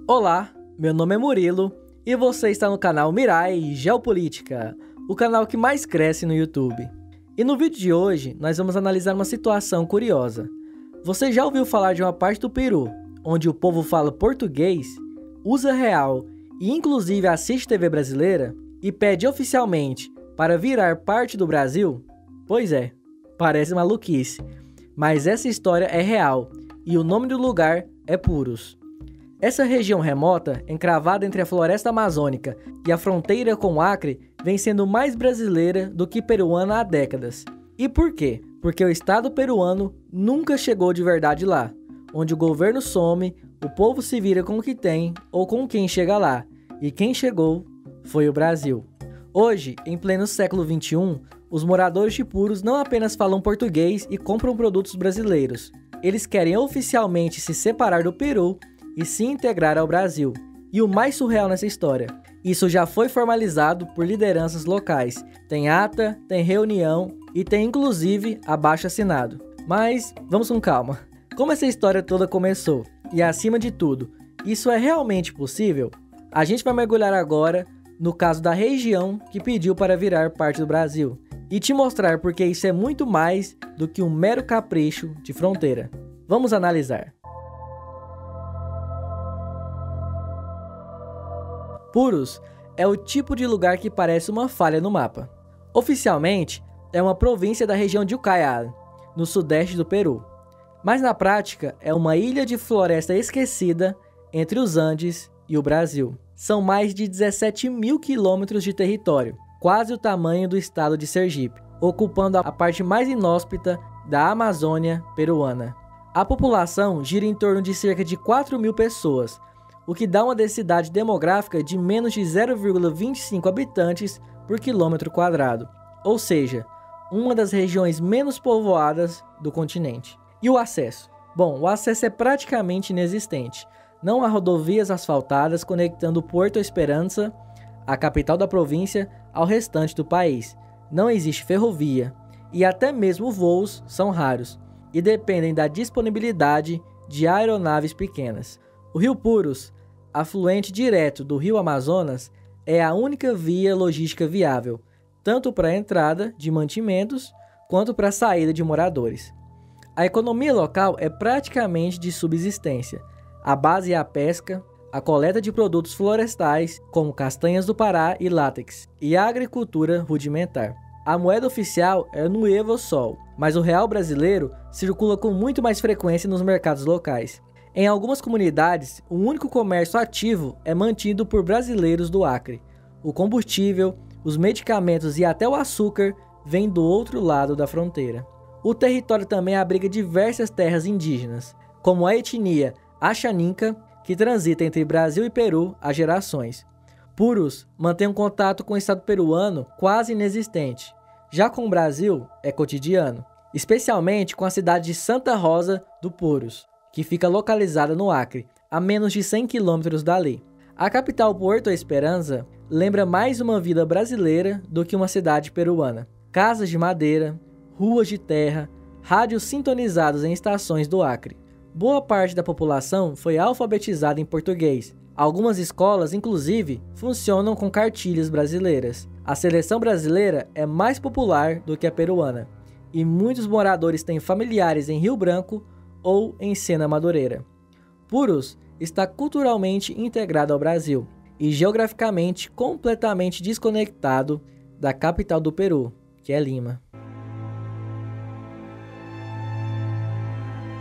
Olá, meu nome é Murilo e você está no canal Mirai Geopolítica, o canal que mais cresce no YouTube. E no vídeo de hoje nós vamos analisar uma situação curiosa. Você já ouviu falar de uma parte do Peru, onde o povo fala português, usa real e inclusive assiste TV brasileira e pede oficialmente para virar parte do Brasil? Pois é, parece maluquice, mas essa história é real e o nome do lugar é Purus. Essa região remota, encravada entre a floresta amazônica e a fronteira com o Acre, vem sendo mais brasileira do que peruana há décadas. E por quê? Porque o Estado peruano nunca chegou de verdade lá, onde o governo some, o povo se vira com o que tem ou com quem chega lá, e quem chegou foi o Brasil. Hoje, em pleno século XXI, os moradores de Purus não apenas falam português e compram produtos brasileiros, eles querem oficialmente se separar do Peru e se integrar ao Brasil. E o mais surreal nessa história, isso já foi formalizado por lideranças locais. Tem ata, tem reunião e tem inclusive abaixo-assinado. Mas vamos com calma. Como essa história toda começou? E acima de tudo, isso é realmente possível? A gente vai mergulhar agora no caso da região que pediu para virar parte do Brasil e te mostrar porque isso é muito mais do que um mero capricho de fronteira. Vamos analisar. Purus é o tipo de lugar que parece uma falha no mapa. Oficialmente, é uma província da região de Ucayali, no sudeste do Peru. Mas na prática, é uma ilha de floresta esquecida entre os Andes e o Brasil. São mais de 17 mil quilômetros de território, quase o tamanho do estado de Sergipe, ocupando a parte mais inóspita da Amazônia peruana. A população gira em torno de cerca de 4 mil pessoas, o que dá uma densidade demográfica de menos de 0,25 habitantes por quilômetro quadrado, ou seja, uma das regiões menos povoadas do continente. E o acesso? Bom, o acesso é praticamente inexistente. Não há rodovias asfaltadas conectando Puerto Esperança, a capital da província, ao restante do país. Não existe ferrovia e até mesmo voos são raros e dependem da disponibilidade de aeronaves pequenas. O rio Purus, afluente direto do rio Amazonas, é a única via logística viável, tanto para a entrada de mantimentos quanto para a saída de moradores. A economia local é praticamente de subsistência. A base é a pesca, a coleta de produtos florestais, como castanhas do Pará e látex, e a agricultura rudimentar. A moeda oficial é o Nuevo Sol, mas o real brasileiro circula com muito mais frequência nos mercados locais. Em algumas comunidades, o único comércio ativo é mantido por brasileiros do Acre. O combustível, os medicamentos e até o açúcar vêm do outro lado da fronteira. O território também abriga diversas terras indígenas, como a etnia Axaninca, que transita entre Brasil e Peru há gerações. Purus mantém um contato com o estado peruano quase inexistente. Já com o Brasil, é cotidiano, especialmente com a cidade de Santa Rosa do Purus, que fica localizada no Acre, a menos de 100 quilômetros dali. A capital Puerto Esperança lembra mais uma vida brasileira do que uma cidade peruana. Casas de madeira, ruas de terra, rádios sintonizados em estações do Acre. Boa parte da população foi alfabetizada em português. Algumas escolas, inclusive, funcionam com cartilhas brasileiras. A seleção brasileira é mais popular do que a peruana, e muitos moradores têm familiares em Rio Branco ou em Sena Madureira. Purus está culturalmente integrado ao Brasil e geograficamente completamente desconectado da capital do Peru, que é Lima.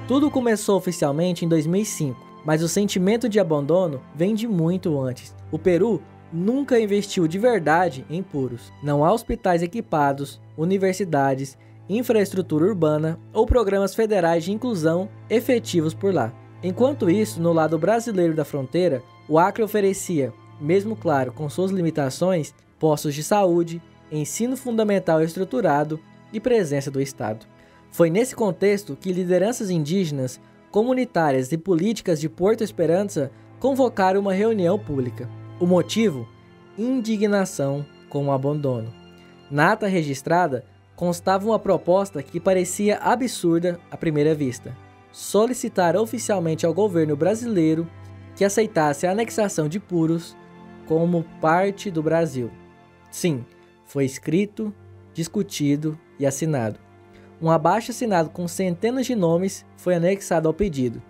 Tudo começou oficialmente em 2005, mas o sentimento de abandono vem de muito antes. O Peru nunca investiu de verdade em Purus. Não há hospitais equipados, universidades, infraestrutura urbana ou programas federais de inclusão efetivos por lá. Enquanto isso, no lado brasileiro da fronteira, o Acre oferecia, mesmo claro com suas limitações, postos de saúde, ensino fundamental estruturado e presença do Estado. Foi nesse contexto que lideranças indígenas, comunitárias e políticas de Puerto Esperança convocaram uma reunião pública. O motivo? Indignação com o abandono. Na ata registrada, constava uma proposta que parecia absurda à primeira vista: solicitar oficialmente ao governo brasileiro que aceitasse a anexação de Puros como parte do Brasil. Sim, foi escrito, discutido e assinado. Um abaixo-assinado com centenas de nomes foi anexado ao pedido.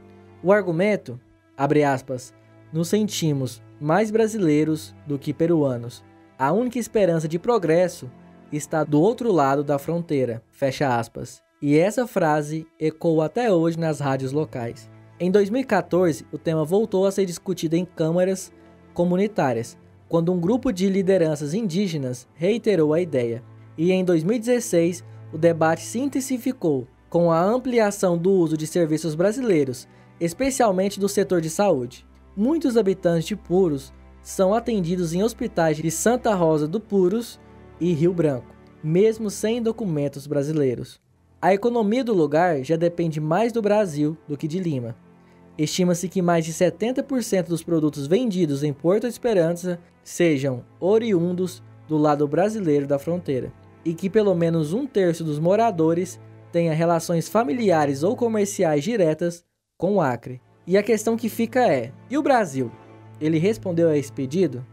O argumento, abre aspas, nos sentimos mais brasileiros do que peruanos. A única esperança de progresso está do outro lado da fronteira, fecha aspas. E essa frase ecoa até hoje nas rádios locais. Em 2014, o tema voltou a ser discutido em câmaras comunitárias, quando um grupo de lideranças indígenas reiterou a ideia. E em 2016, o debate se intensificou com a ampliação do uso de serviços brasileiros, especialmente do setor de saúde. Muitos habitantes de Puros são atendidos em hospitais de Santa Rosa do Purus e Rio Branco, mesmo sem documentos brasileiros. A economia do lugar já depende mais do Brasil do que de Lima. Estima-se que mais de 70% dos produtos vendidos em Porto Esperança sejam oriundos do lado brasileiro da fronteira, e que pelo menos 1/3 dos moradores tenha relações familiares ou comerciais diretas com o Acre. E a questão que fica é, e o Brasil? Ele respondeu a esse pedido?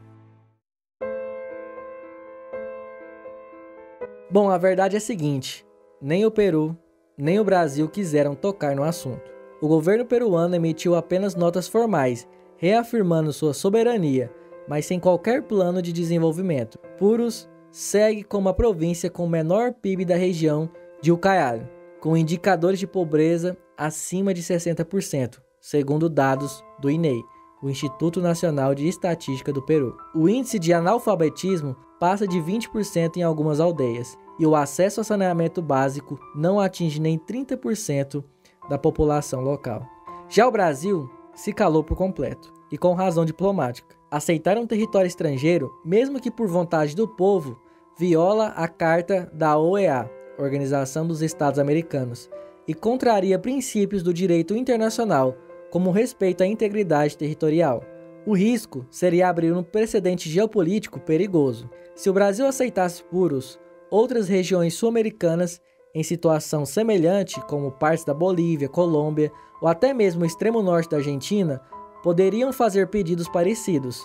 Bom, a verdade é a seguinte, nem o Peru, nem o Brasil quiseram tocar no assunto. O governo peruano emitiu apenas notas formais, reafirmando sua soberania, mas sem qualquer plano de desenvolvimento. Puros segue como a província com o menor PIB da região de Ucayali, com indicadores de pobreza acima de 60%, segundo dados do INEI, o Instituto Nacional de Estatística do Peru. O índice de analfabetismo passa de 20% em algumas aldeias, e o acesso ao saneamento básico não atinge nem 30% da população local. Já o Brasil se calou por completo, e com razão diplomática. Aceitar um território estrangeiro, mesmo que por vontade do povo, viola a Carta da OEA, Organização dos Estados Americanos, e contraria princípios do direito internacional, como o respeito à integridade territorial. O risco seria abrir um precedente geopolítico perigoso. Se o Brasil aceitasse Puros, outras regiões sul-americanas em situação semelhante, como partes da Bolívia, Colômbia ou até mesmo o extremo norte da Argentina, poderiam fazer pedidos parecidos.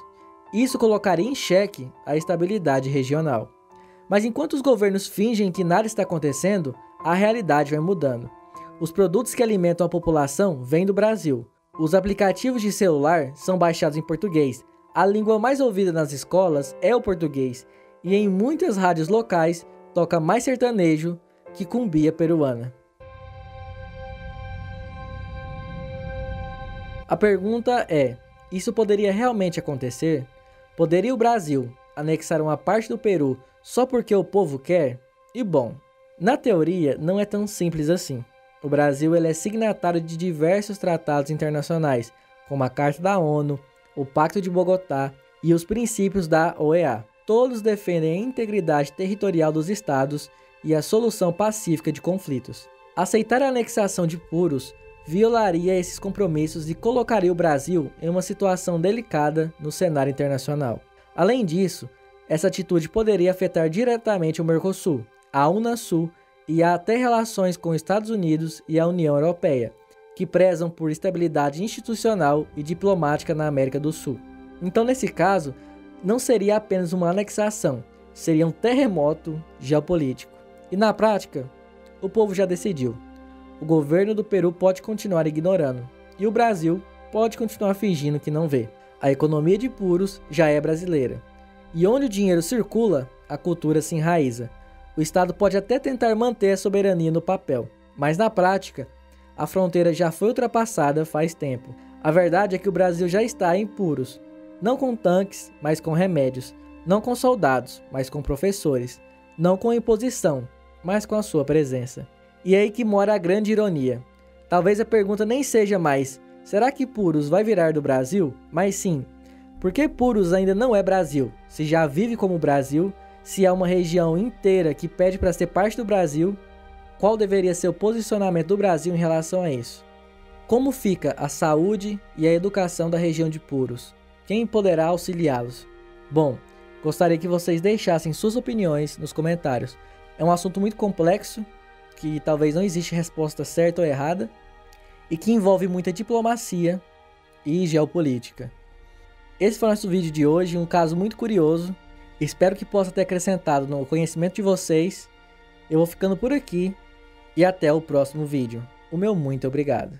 Isso colocaria em xeque a estabilidade regional. Mas enquanto os governos fingem que nada está acontecendo, a realidade vai mudando. Os produtos que alimentam a população vêm do Brasil. Os aplicativos de celular são baixados em português. A língua mais ouvida nas escolas é o português. E em muitas rádios locais toca mais sertanejo que cumbia peruana. A pergunta é, isso poderia realmente acontecer? Poderia o Brasil anexar uma parte do Peru só porque o povo quer? E bom, na teoria não é tão simples assim. O Brasil é signatário de diversos tratados internacionais, como a Carta da ONU, o Pacto de Bogotá e os princípios da OEA. Todos defendem a integridade territorial dos estados e a solução pacífica de conflitos. Aceitar a anexação de Puros violaria esses compromissos e colocaria o Brasil em uma situação delicada no cenário internacional. Além disso, essa atitude poderia afetar diretamente o Mercosul, a Unasul e até relações com os Estados Unidos e a União Europeia, que prezam por estabilidade institucional e diplomática na América do Sul. Então, nesse caso, não seria apenas uma anexação, seria um terremoto geopolítico. E na prática, o povo já decidiu. O governo do Peru pode continuar ignorando, e o Brasil pode continuar fingindo que não vê. A economia de Puros já é brasileira. E onde o dinheiro circula, a cultura se enraiza. O Estado pode até tentar manter a soberania no papel, mas na prática, a fronteira já foi ultrapassada faz tempo. A verdade é que o Brasil já está em Puros, não com tanques, mas com remédios, não com soldados, mas com professores, não com imposição, mas com a sua presença. E é aí que mora a grande ironia. Talvez a pergunta nem seja mais, será que Puros vai virar do Brasil? Mas sim, por que Puros ainda não é Brasil? Se já vive como Brasil, se há uma região inteira que pede para ser parte do Brasil, qual deveria ser o posicionamento do Brasil em relação a isso? Como fica a saúde e a educação da região de Puros? Quem poderá auxiliá-los? Bom, gostaria que vocês deixassem suas opiniões nos comentários. É um assunto muito complexo, que talvez não existe resposta certa ou errada, e que envolve muita diplomacia e geopolítica. Esse foi o nosso vídeo de hoje, um caso muito curioso. Espero que possa ter acrescentado no conhecimento de vocês. Eu vou ficando por aqui e até o próximo vídeo. O meu muito obrigado.